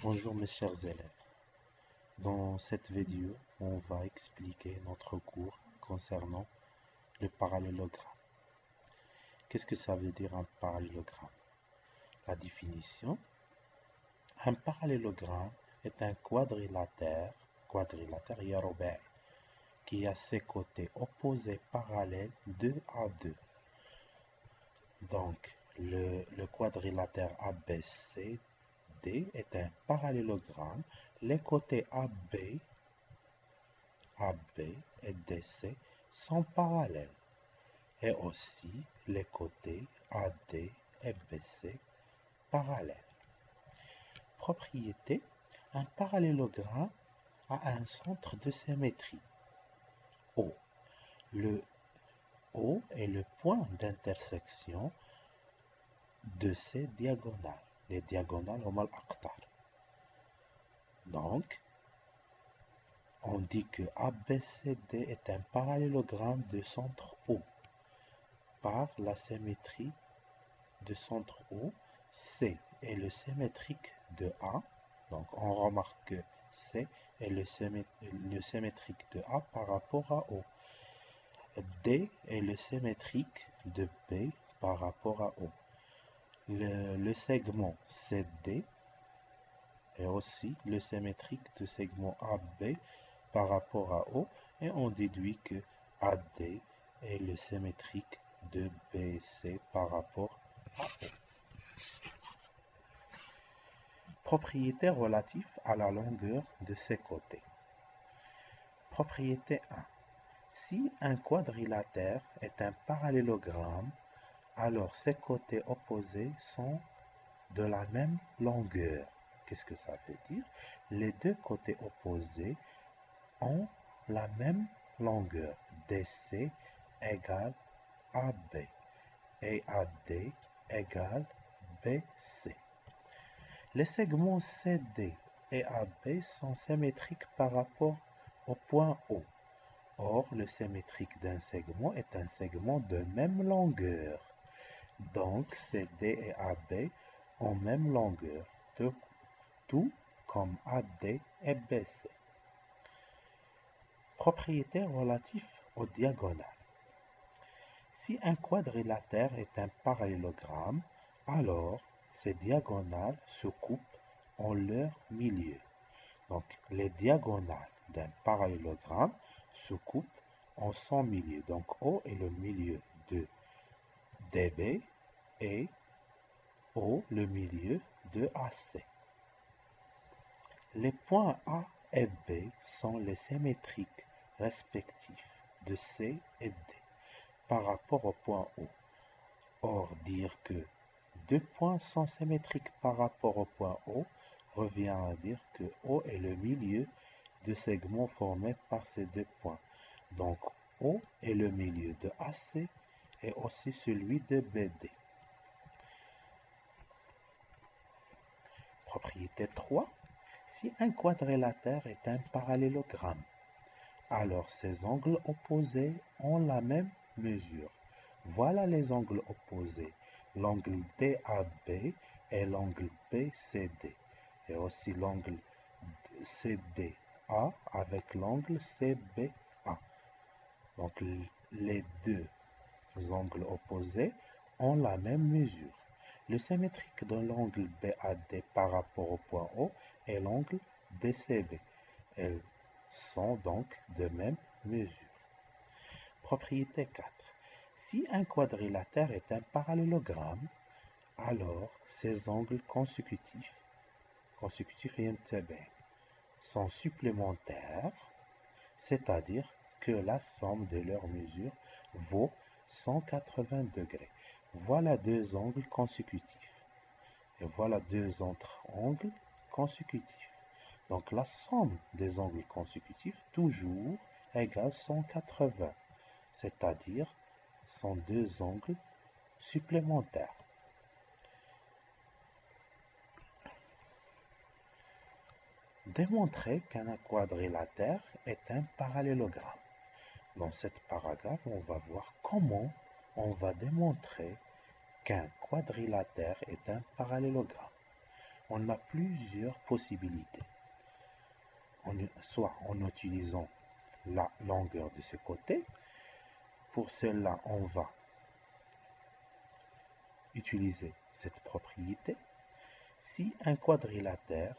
Bonjour mes chers élèves. Dans cette vidéo, on va expliquer notre cours concernant le parallélogramme. Qu'est-ce que ça veut dire un parallélogramme? La définition. Un parallélogramme est un quadrilatère يا qui a ses côtés opposés parallèles 2 à 2. Donc, le quadrilatère ABCD est un parallélogramme. Les côtés AB et DC sont parallèles et aussi les côtés AD et BC parallèles. Propriété, un parallélogramme a un centre de symétrie O. Le O est le point d'intersection de ces diagonales. Les diagonales هما الأقطار. Donc, on dit que ABCD est un parallélogramme de centre O. Par la symétrie de centre O, C est le symétrique de A. Donc, on remarque que C est le symétrique de A par rapport à O. D est le symétrique de B par rapport à O. Le segment CD est aussi le symétrique de segment AB par rapport à O, et on déduit que AD est le symétrique de BC par rapport à O. Propriété relative à la longueur de ses côtés. Propriété 1. Si un quadrilatère est un parallélogramme, alors ses côtés opposés sont de la même longueur. Qu'est-ce que ça veut dire? Les deux côtés opposés ont la même longueur. DC égale AB et AD égale BC. Les segments CD et AB sont symétriques par rapport au point O. Or, le symétrique d'un segment est un segment de même longueur. Donc, CD et AB ont même longueur, tout comme AD et BC. Propriété relative aux diagonales. Si un quadrilatère est un parallélogramme, alors ces diagonales se coupent en leur milieu. Donc, les diagonales d'un parallélogramme se coupent en son milieu. Donc, O est le milieu de DB et O le milieu de AC. Les points A et B sont les symétriques respectifs de C et D par rapport au point O. Or, dire que deux points sont symétriques par rapport au point O revient à dire que O est le milieu de segments formés par ces deux points. Donc, O est le milieu de AC et aussi celui de BD. Propriété 3. Si un quadrilatère est un parallélogramme, alors ses angles opposés ont la même mesure. Voilà les angles opposés, l'angle DAB et l'angle BCD, et aussi l'angle CDA avec l'angle CBA. Donc les deux angles opposés ont la même mesure. Le symétrique de l'angle BAD par rapport au point O est l'angle DCB. Elles sont donc de même mesure. Propriété 4. Si un quadrilatère est un parallélogramme, alors ses angles consécutifs et sont supplémentaires, c'est-à-dire que la somme de leurs mesures vaut 180 degrés. Voilà deux angles consécutifs. Et voilà deux autres angles consécutifs. Donc la somme des angles consécutifs, toujours égale 180. C'est-à-dire sont deux angles supplémentaires. Démontrer qu'un quadrilatère est un parallélogramme. Dans cette paragraphe, on va voir comment on va démontrer qu'un quadrilatère est un parallélogramme. on a plusieurs possibilités. Soit en utilisant la longueur de ce côté. Pour cela, on va utiliser cette propriété. Si un quadrilatère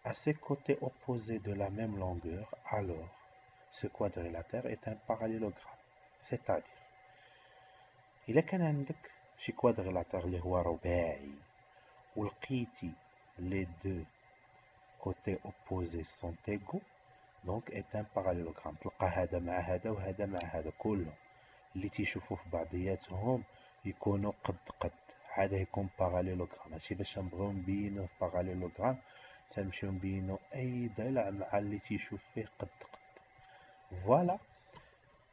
a ses côtés opposés de la même longueur, alors ce quadrilatère est un parallélogramme. C'est-à-dire, إذا كان عندك شي quadrilatère اللي هو رباعي ولقيتي les deux côtés opposés sont égaux, donc est un parallélogramme. تلقى هذا مع هذا وهذا مع هذا كلهم اللي تيشوفوا في بعضياتهم يكونوا قد هذا يكون باراليلوغرام. هادشي باش نبغيو نبينوه باراليلوغرام تنمشيو نبينو اي ضلع مع اللي تيشوف فيه قد. Voilà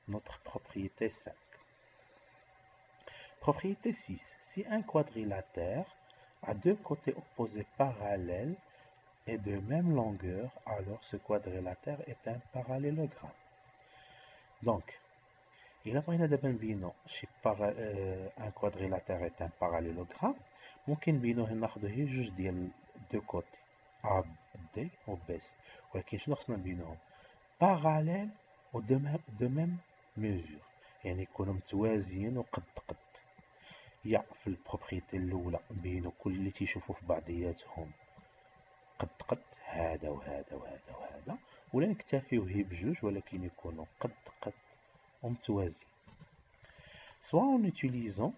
notre propriété 5. Propriété 6. Si un quadrilatère a deux côtés opposés parallèles et de même longueur, alors ce quadrilatère est un parallélogramme. Donc, il a بغينا دابا نبينو شي ان كوادريلاتير est un parallélogramme. ممكن نبينوه ناخدو هي جوج ديال دو كوتي A D و B C، ولكن شنو خصنا نبينوهم باراليل و دو ميم ميزور، يعني يكونوا متوازيين وقد. يا في البروبريتي الاولى نبينو كل اللي تيشوفوا في بعضياتهم قد هذا وهذا وهذا وهذا، ولا نكتفيو هي بجوج ولكن يكونوا قد ومتوازيين. Soit en utilisant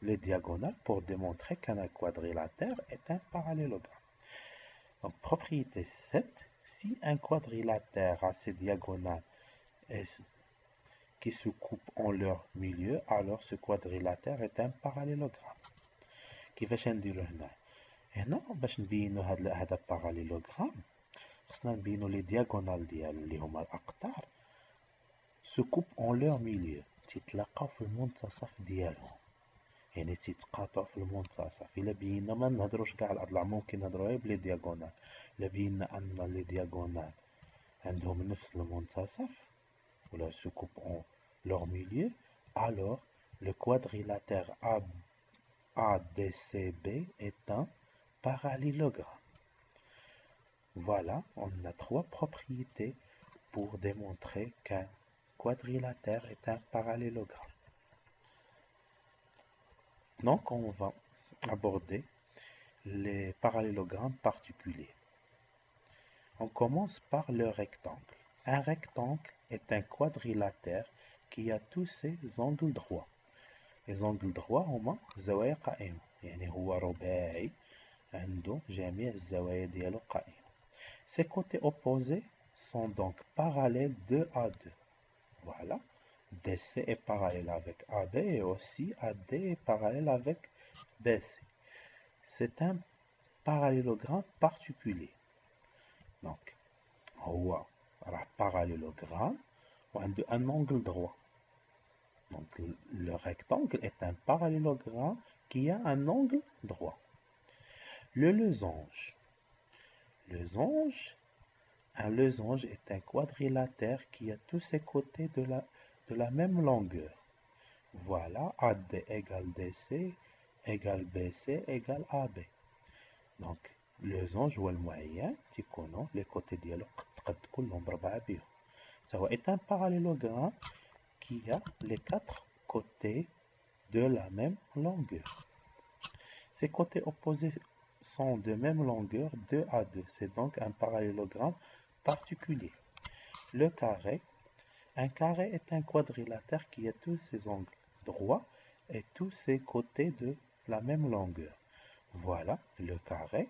les diagonales pour démontrer qu'un quadrilatère est un parallélogramme. Donc propriété 7, si un quadrilatère a ses diagonales qui se coupent en leur milieu, alors ce quadrilatère est un parallélogramme. كيفاش نديرو هنا باش نبينو هذا parallélogramme خصنا نبينو les diagonales ديالو اللي هما الأقطار se coupent en leur milieu، تيتلاقاو في المنتصف ديالهم، يعني تيتقاطعوا في المنتصف. إلا بينا ما نهضروش كاع على الأضلاع، ممكن نهضرو غير بلي دياغونال. إلا بينا أن لي دياغونال عندهم نفس المنتصف ولا se coupent en leur milieu, alors le quadrilatère ADCB est un parallélogramme. Voilà, on a trois propriétés pour démontrer qu'un quadrilatère est un parallélogramme. Donc on va aborder les parallélogrammes particuliers. On commence par le rectangle. Un rectangle est un quadrilatère qui a tous ses angles droits. Les angles droits هما زوايا قائمة، يعني هو رباعي عنده جميع الزوايا ديالو قائمة. Ses côtés opposés sont donc parallèles 2 à 2. Voilà. DC est parallèle avec AB et aussi AD est parallèle avec BC. C'est un parallélogramme particulier. Donc, هو راه parallélogramme وعنده un angle droit. Donc, le rectangle est un parallélogramme qui a un angle droit. Le losange. Un losange est un quadrilatère qui a tous ses côtés de la même longueur. Voilà, AD égale DC égale BC égale AB. Donc, losange هو المعين تيكونوا les côtés ديالو قد كلهم بربعة بهم. Ça est un parallélogramme qui a les quatre côtés de la même longueur. Ces côtés opposés sont de même longueur 2 à 2. C'est donc un parallélogramme particulier. Le carré. Un carré est un quadrilatère qui a tous ses angles droits et tous ses côtés de la même longueur. Voilà le carré.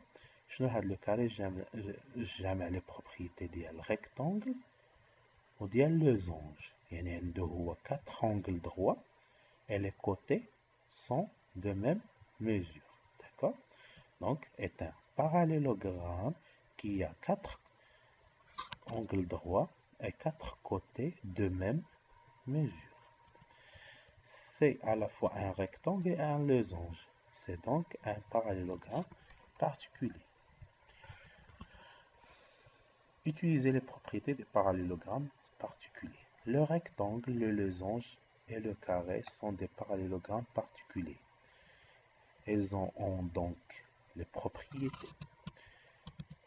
Le carré, j'aime les propriétés ديال rectangle ou ديال losange. يعني عنده هو 4 angles droits et les côtés sont de même mesure. D'accord? Donc, est un parallélogramme qui a 4 angles droits et 4 côtés de même mesure. C'est à la fois un rectangle et un losange. C'est donc un parallélogramme particulier. Utilisez les propriétés des parallélogrammes particuliers. Le rectangle, le losange et le carré sont des parallélogrammes particuliers. Ils ont donc les propriétés.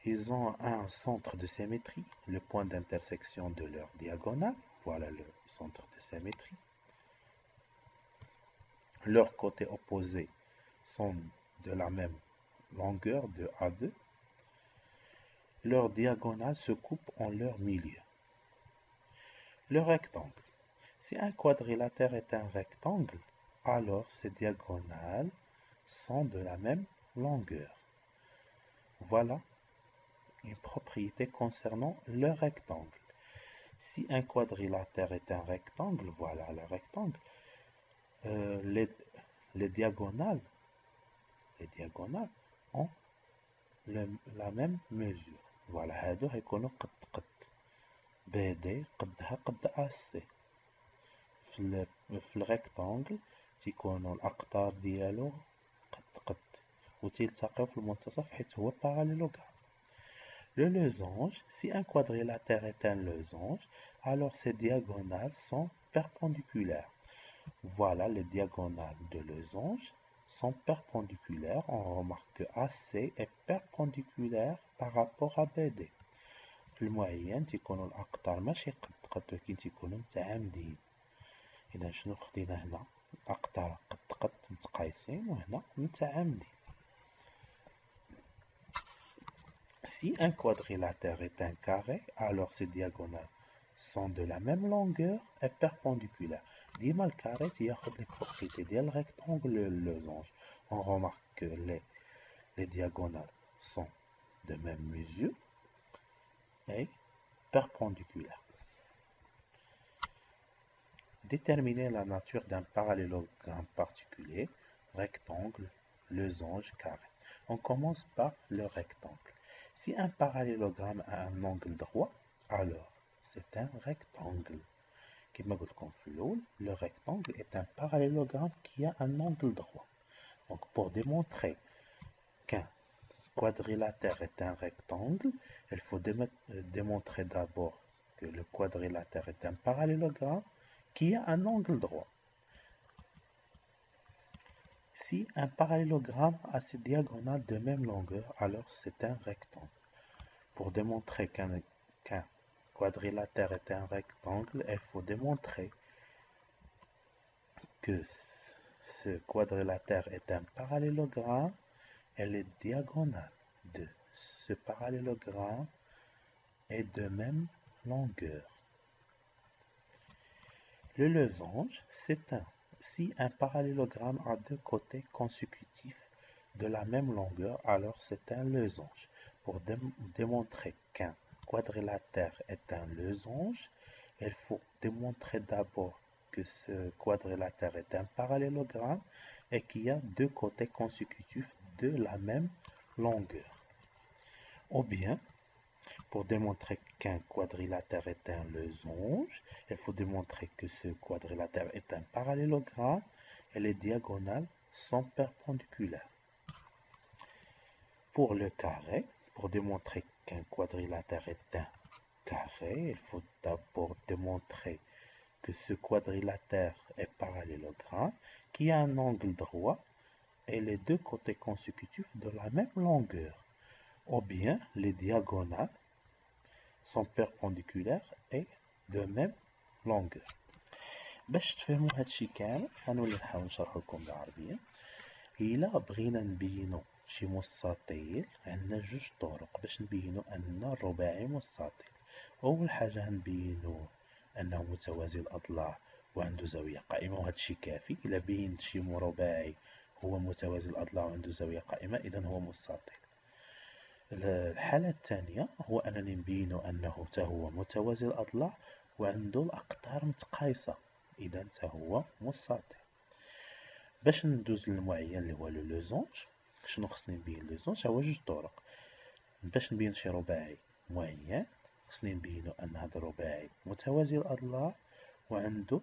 Ils ont un centre de symétrie, le point d'intersection de leur diagonale. Voilà le centre de symétrie. Leurs côtés opposés sont de la même longueur de A2. Leurs diagonales se coupent en leur milieu. Le rectangle. Si un quadrilatère est un rectangle, alors ses diagonales sont de la même longueur. Voilà une propriété concernant le rectangle. Si un quadrilatère est un rectangle, voilà le rectangle, les diagonales ont la même mesure. voilà هادو هيكونوا قد BD قدها قد AC. في الريكتانجل تيكونوا الأقطار ديالو قد وتلتقيو في المنتصف حيت هو parallélogramme. Le losange, si un quadrilatère est un losange, alors ses diagonales sont perpendiculaires. Voilà, les diagonales de losange sont perpendiculaires. On remarque que AC est perpendiculaire par rapport à BD. في المعين تيكونوا الأقطار ماشي قد ولكن تيكونوا متعامدين. إذا شنو خدينا هنا؟ الأقطار قد متقايسين وهنا متعامدين. Si un quadrilatère est un carré, alors ses diagonales sont de la même longueur et perpendiculaires. ديما الكاري تياخد les propriétés ديال rectangle losange. On remarque que les diagonales sont de même mesure et perpendiculaires. Déterminer la nature d'un parallélogramme particulier, rectangle, losange, carré. On commence par le rectangle. Si un parallélogramme a un angle droit, alors c'est un rectangle. Le rectangle est un parallélogramme qui a un angle droit. Donc pour démontrer qu'un quadrilatère est un rectangle, il faut démontrer d'abord que le quadrilatère est un parallélogramme qui a un angle droit. Si un parallélogramme a ses diagonales de même longueur, alors c'est un rectangle. Pour démontrer qu'un quadrilatère est un rectangle, il faut démontrer que ce quadrilatère est un parallélogramme et les diagonales de ce parallélogramme est de même longueur. Le losange, si un parallélogramme a deux côtés consécutifs de la même longueur, alors c'est un losange. Pour démontrer qu'un quadrilatère est un losange, il faut démontrer d'abord que ce quadrilatère est un parallélogramme et qu'il y a deux côtés consécutifs de la même longueur. Ou bien, pour démontrer qu'un quadrilatère est un losange, il faut démontrer que ce quadrilatère est un parallélogramme et les diagonales sont perpendiculaires. Pour le carré, pour démontrer qu'un quadrilatère est un carré, il faut d'abord démontrer que ce quadrilatère est parallélogramme, qui a un angle droit et les deux côtés consécutifs de la même longueur. Ou bien les diagonales sont perpendiculaires et de même longueur. باش تفهموا هادشي كامل غنولي نحاول نشرح لكم بالعربية. إلا بغينا نبينو شي مستطيل عندنا جوج طرق باش نبينو أن الرباعي مستطيل. أول حاجة هنبينو أنه متوازي الأضلاع وعنده زاوية قائمة وهادشي كافي. إلا بينت شي رباعي هو متوازي الأضلاع وعنده زاوية قائمة إذن هو مستطيل. الحالة الثانية هو أنني نبينو أنه هو متوازي الأضلاع وعنده الأقطار متقايسة إذن هو مستطيل. باش ندوز للمعين اللي هو لوزونج، شنو خصني نبين لوزونج؟ هو جوج طرق. باش نبين شي رباعي معين خصني نبينو أن هذا الرباعي متوازي الأضلاع وعنده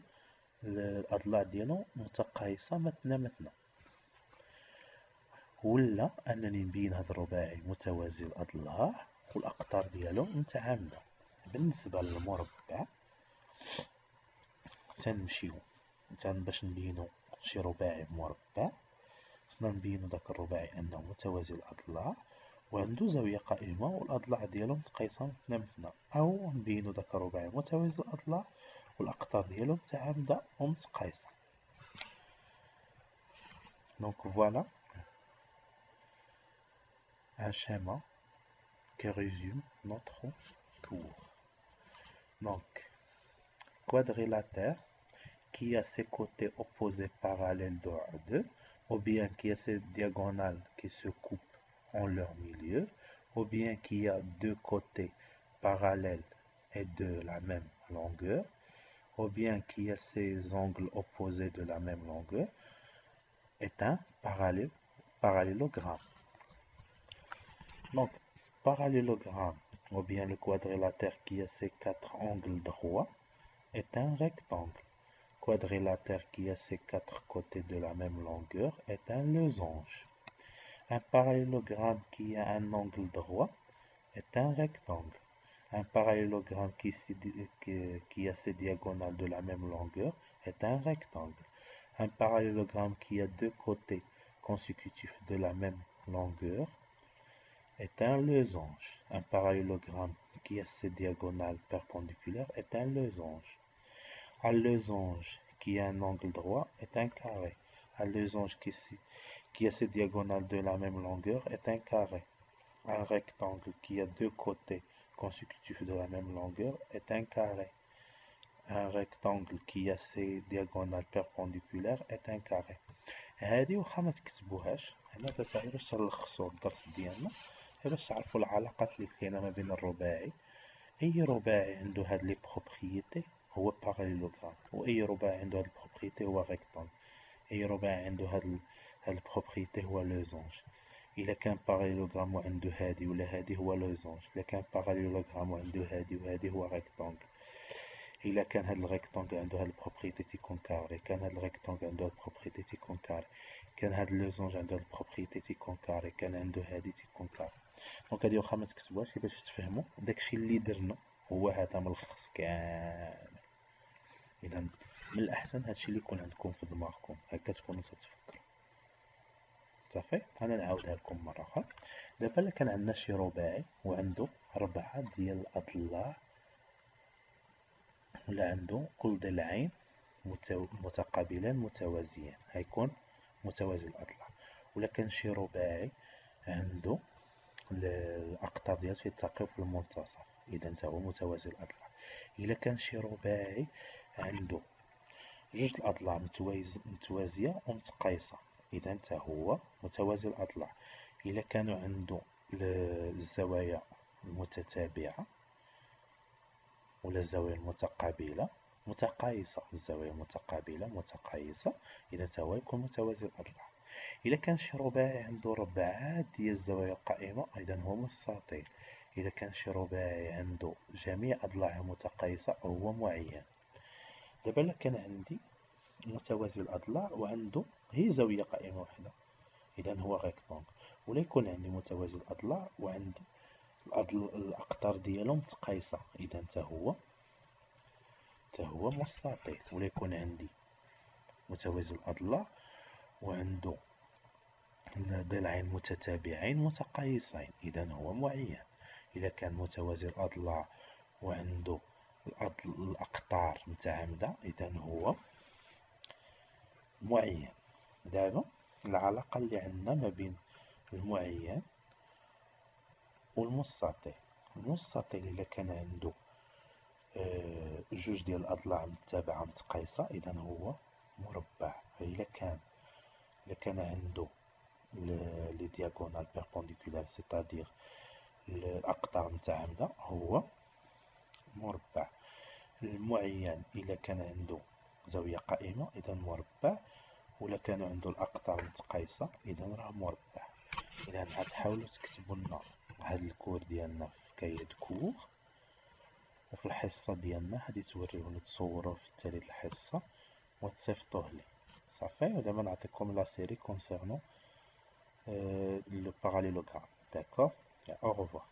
الأضلاع ديالو متقايسة متنا، ولا أنني نبين هذا الرباعي متوازي الأضلاع والأقطار ديالو متعامدة. بالنسبة للمربع تنمشيو باش نبينو شي رباعي مربع، خصنا نبينو داك الرباعي أنه متوازي الأضلاع وعندو زاوية قائمة والأضلاع ديالو متقايسة متنا، أو نبينو داك الرباعي متوازي الأضلاع والأقطار ديالو متعامدة ومتقايسة. Donc voilà un schéma qui résume notre cours. Donc, quadrilatère qui a ses côtés opposés parallèles droit 2, ou bien qui a ses diagonales qui se coupent en leur milieu, ou bien qui a deux côtés parallèles et de la même longueur, ou bien qui a ses angles opposés de la même longueur, est un parallélogramme. Donc, parallélogramme, ou bien le quadrilatère qui a ses quatre angles droits, est un rectangle. Quadrilatère qui a ses quatre côtés de la même longueur est un losange. Un parallélogramme qui a un angle droit est un rectangle. Un parallélogramme qui a ses diagonales de la même longueur est un rectangle. Un parallélogramme qui a deux côtés consécutifs de la même longueur est un losange. Un parallélogramme qui a ses diagonales perpendiculaires est un losange. Un losange qui a un angle droit est un carré. Un losange qui a ses diagonales de la même longueur est un carré. Un rectangle qui a deux côtés consécutifs de la même longueur est un carré. Un rectangle qui a ses diagonales perpendiculaires est un carré. هذه واخا ما تكتبوهاش هنا باش تلخصوا الدرس ديالنا، باش تعرفوا العلاقات اللي كاينه ما بين الرباعي. اي رباعي عنده هاد لي بروبريتي هو باراليلوغرام، واي رباعي عنده هاد البروبريتي هو ريكتانغل. اي رباعي عنده هاد البروبريتي هو لوزونج. الا كان باراليلوغرام وعنده هادي ولا هادي هو لوزونج. الا كان باراليلوغرام وعنده هادي وهادي هو ريكتانغل. الا كان هاد الريكتانغل عنده هاد البروبريتي تيكون كاري، كان هاد الريكتانغل عنده هاد البروبريتي تيكون كاري، كان هاد لوزونج عنده هاد البروبريتي تيكون كاري، كان عنده هادي تيكون كاري. دونك هادي واخا ما تكتبوهاش باش تفهموا داكشي اللي درنا هو هذا ملخص كامل. اذا من الاحسن هادشي اللي يكون عندكم في دماغكم هكا تكونوا تتفكروا. صافي انا نعاودها لكم مره اخرى. دابا الا كان عندنا شي رباعي وعنده 4 ديال الاضلاع ولا عنده كل ضلعين متقابلان متوازيان هيكون متوازي الاضلاع. ولا كان شي رباعي عنده الأقطار ديالو تلتقيو في المنتصف إذا نتا هو متوازي الأضلاع. إلا كان شي رباعي عنده جوج الأضلاع متوازية ومتقايسة إذا نتا هو متوازي الأضلاع. إلا كانوا عنده الزوايا المتتابعة ولا الزوايا المتقابلة متقايسة، الزوايا المتقابلة متقايسة إذا نتا هو يكون متوازي الأضلاع. إذا كان شي رباعي عنده 4 ديال الزوايا القائمة إذا هو مستطيل. إذا كان شي رباعي عنده جميع أضلاعه متقايسة هو معين. دابا إلا كان عندي متوازي الأضلاع وعنده هي زاوية قائمة وحدة إذا هو ريكتونغل. ولا يكون عندي متوازي الأضلاع وعندي الأقطار ديالو متقايسة إذا حتى هو مستطيل. ولا يكون عندي متوازي الأضلاع وعنده ضلعين متتابعين متقايسين إذا هو معين. إذا كان متوازي الأضلاع وعنده الأقطار متعامدة إذا هو معين. دابا العلاقة اللي عندنا ما بين المعين والمستطيل. المستطيل إذا كان عنده جوج ديال الأضلاع متتابعة متقايسة إذا هو مربع. إلا كان عنده لي دياغونال بيربونديكولار سيتادير الأقطار متعامدة هو مربع. المعين إلا كان عنده زاوية قائمة إذا مربع، ولا كانوا عنده الأقطار متقايسة إذا راه مربع. إذا غتحاولوا تكتبوا لنا هاد الكور ديالنا في كايد كور، وفي الحصة ديالنا غادي توريوني تصوروه في التالي الحصة وتصيفطوه لي. صافي. ودابا نعطيكم لا سيري كونسيرنون le parallélogramme. D'accord? Au revoir.